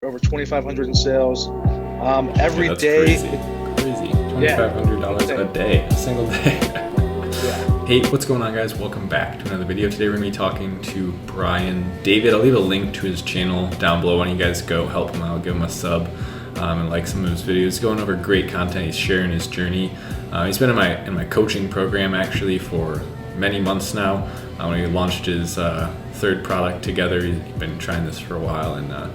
over 2,500 in sales. Yeah, Every that's day. crazy. Yeah, $2,500 a day, a single day. yeah. Hey, what's going on, guys? Welcome back to another video. Today we're gonna be talking to Brian David. I'll leave a link to his channel down below. Why don't you guys go help him out, give him a sub, and like some of his videos. Going over great content. He's sharing his journey. He's been in my coaching program actually for many months now. When he launched his third product together, he's been trying this for a while, and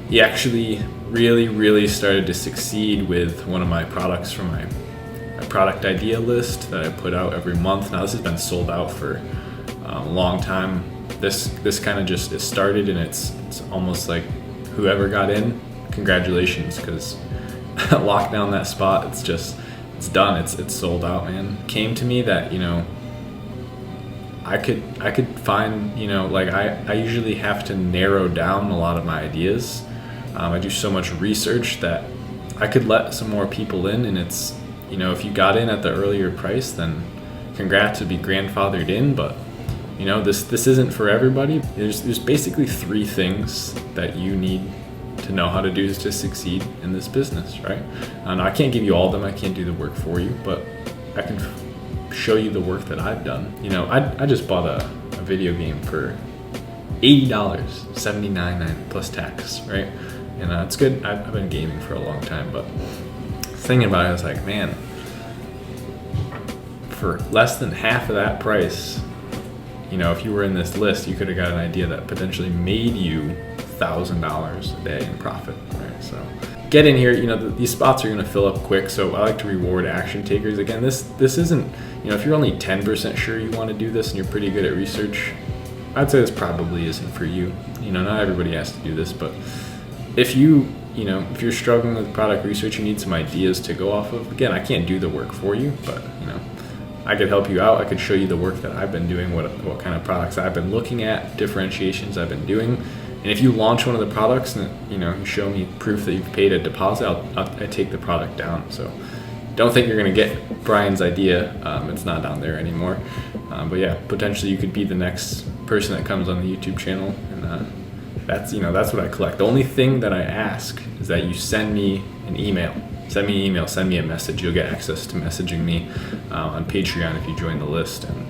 he actually really started to succeed with one of my products from my product idea list that I put out every month. Now this has been sold out for a long time. This kind of just is started, and it's almost like whoever got in, congratulations, because lock down that spot. It's done. It's sold out, man. Came to me that, I could find, like I usually have to narrow down a lot of my ideas. I do so much research that I could let some more people in, and it's, if you got in at the earlier price, then congrats, to be grandfathered in. But this isn't for everybody. There's basically three things that you need to know how to do to succeed in this business, right? And I can't give you all of them. I can't do the work for you, but I can show you the work that I've done. I just bought a video game for $80, $79.99 plus tax, right? And it's good. I've been gaming for a long time, but thinking about it, I was like, man, for less than half of that price, if you were in this list, you could have got an idea that potentially made you $1,000 a day in profit, right? So get in here. These spots are going to fill up quick, so I like to reward action takers. Again, this isn't, if you're only 10% sure you want to do this and you're pretty good at research, I'd say this probably isn't for you. Not everybody has to do this, but if if you're struggling with product research, you need some ideas to go off of. Again, I can't do the work for you, but I could help you out. I could show you the work that I've been doing, what kind of products I've been looking at, differentiations I've been doing. And if you launch one of the products and you show me proof that you've paid a deposit, I take the product down. So don't think you're gonna get Brian's idea. It's not down there anymore. But yeah, potentially you could be the next person that comes on the YouTube channel, and that's what I collect. The only thing that I ask is that you send me an email. Send me an email, send me a message. You'll get access to messaging me on Patreon if you join the list. And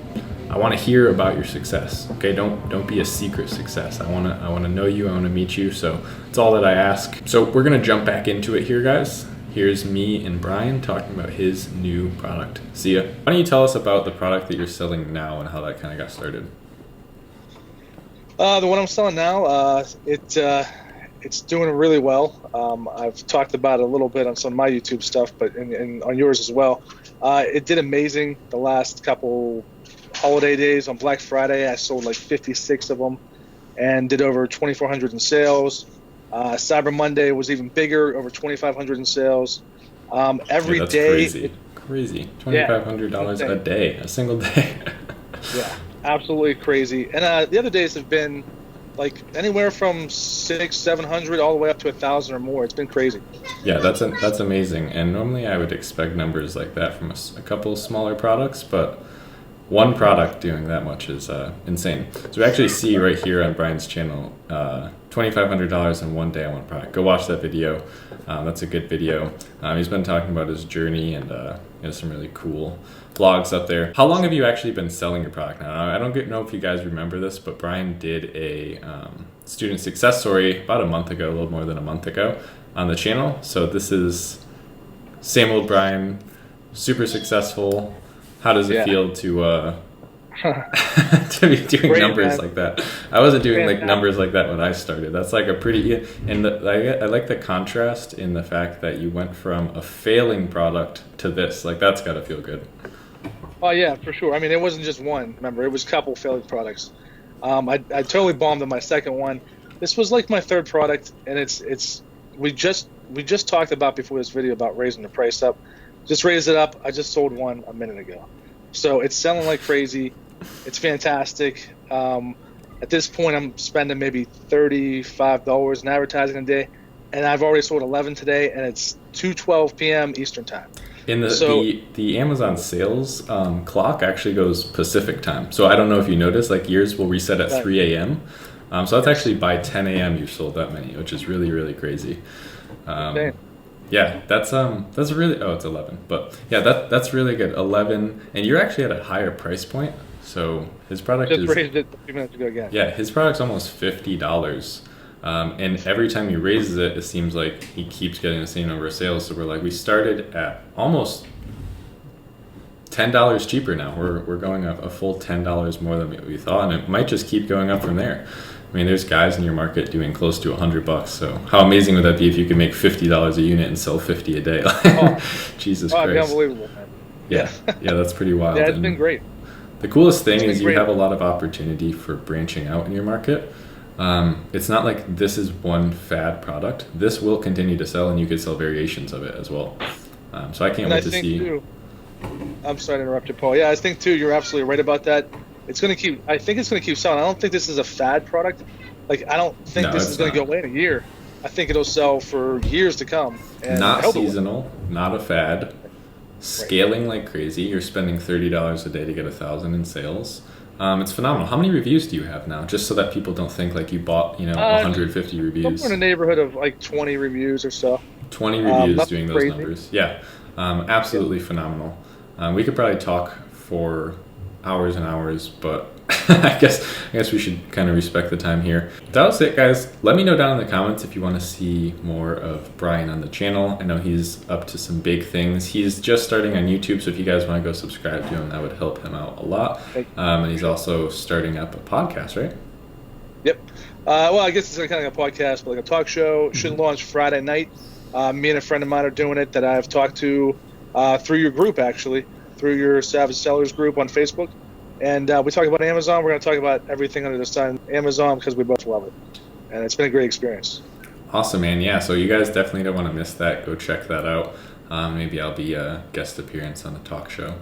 I want to hear about your success. Okay, don't be a secret success. I want to know you. I want to meet you. So that's all that I ask. So we're gonna jump back into it here, guys. Here's me and Brian talking about his new product. See ya. Why don't you tell us about the product that you're selling now and how that kind of got started? The one I'm selling now, it's doing really well. I've talked about it a little bit on some of my YouTube stuff, but and on yours as well. It did amazing the last couple holiday days. On Black Friday, I sold like 56 of them and did over 2,400 in sales. Cyber Monday was even bigger, over 2,500 in sales. Every that's day. Crazy. $2,500 a day, a single day. Yeah, absolutely crazy. And the other days have been like anywhere from 600-700 all the way up to 1,000 or more. It's been crazy. Yeah, that's amazing. And normally I would expect numbers like that from a couple smaller products, but one product doing that much is insane. So we actually see right here on Brian's channel, $2,500 in one day on one product. Go watch that video. That's a good video. He's been talking about his journey, and some really cool vlogs up there. How long have you actually been selling your product now? I don't know if you guys remember this, but Brian did a student success story about a month ago, a little more than a month ago, on the channel. So this is same old Brian, super successful. How does it feel to to be doing numbers like that? I wasn't doing numbers like that when I started. That's like a pretty, and I like the contrast in the fact that you went from a failing product to this. Like, that's got to feel good. Oh yeah, for sure. I mean, it wasn't just one. Remember, it was a couple failed products. I totally bombed on my second one. This was like my third product, and we just talked about before this video about raising the price up. Just raised it up. I just sold one a minute ago. So it's selling like crazy. It's fantastic. At this point, I'm spending maybe $35 in advertising a day, and I've already sold 11 today, and it's 2:12 p.m. Eastern time. In the Amazon sales clock actually goes Pacific time. So I don't know if you noticed, like yours will reset at 3 a.m. So that's actually by 10 a.m. you've sold that many, which is really, really crazy. Yeah, that's really, oh, it's 11, but yeah, that's really good. 11, and you're actually at a higher price point. So his product just raised it a few minutes ago again. Yeah, his product's almost $50. And every time he raises it, it seems like he keeps getting the same number of sales. So we're like, we started at almost $10 cheaper now. We're going up a full $10 more than we thought, and it might just keep going up from there. I mean, there's guys in your market doing close to $100. So how amazing would that be if you could make $50 a unit and sell 50 a day? Jesus Christ! It'd be unbelievable, man. Yeah, that's pretty wild. Yeah, it's been great. The coolest thing is you have a lot of opportunity for branching out in your market. It's not like this is one fad product. This will continue to sell, and you could sell variations of it as well. So I can't wait to see. Too, I'm sorry to interrupt you, Paul. Yeah, I think too you're absolutely right about that. I think it's going to keep selling. I don't think this is a fad product. Like, I don't think this is going to go away in a year. I think it'll sell for years to come. And not seasonal, not a fad. Scaling like crazy. You're spending $30 a day to get 1,000 in sales. It's phenomenal. How many reviews do you have now? Just so that people don't think like you bought, 150 reviews. Somewhere in the neighborhood of like 20 reviews or so. 20 reviews doing those numbers. Yeah, absolutely phenomenal. We could probably talk for hours and hours, but I guess we should kind of respect the time here. That was it, guys. Let me know down in the comments if you want to see more of Brian on the channel. I know he's up to some big things. He's just starting on YouTube, so if you guys want to go subscribe to him, that would help him out a lot. And he's also starting up a podcast, right? Yep. Well, I guess it's kind of like a podcast, but like a talk show. It should launch Friday night. Me and a friend of mine are doing it that I've talked to through your group, actually, through your Savage Sellers group on Facebook. And we talk about Amazon. We're going to talk about everything under the sun Amazon because we both love it. And it's been a great experience. Awesome, man. Yeah, so you guys definitely don't want to miss that. Go check that out. Maybe I'll be a guest appearance on the talk show.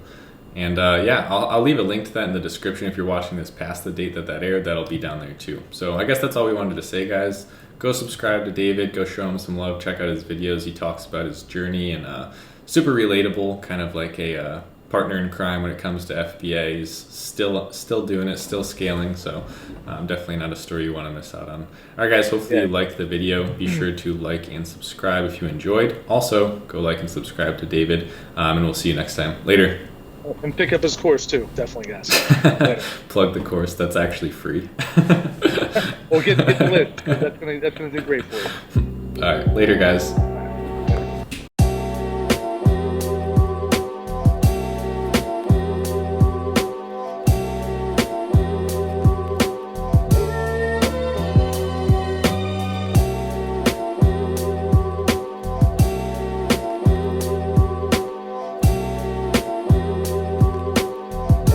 And I'll leave a link to that in the description. If you're watching this past the date that aired, that'll be down there too. So I guess that's all we wanted to say, guys. Go subscribe to David. Go show him some love. Check out his videos. He talks about his journey and super relatable, kind of like a partner in crime when it comes to FBA. He's still doing it, still scaling, so definitely not a story you want to miss out on. All right, guys, hopefully you liked the video. Be sure to like and subscribe if you enjoyed. Also, go like and subscribe to David, and we'll see you next time. Later. And pick up his course, too. Definitely, guys. Plug the course. That's actually free. Well, get the list. That's gonna do great for you. All right, later, guys.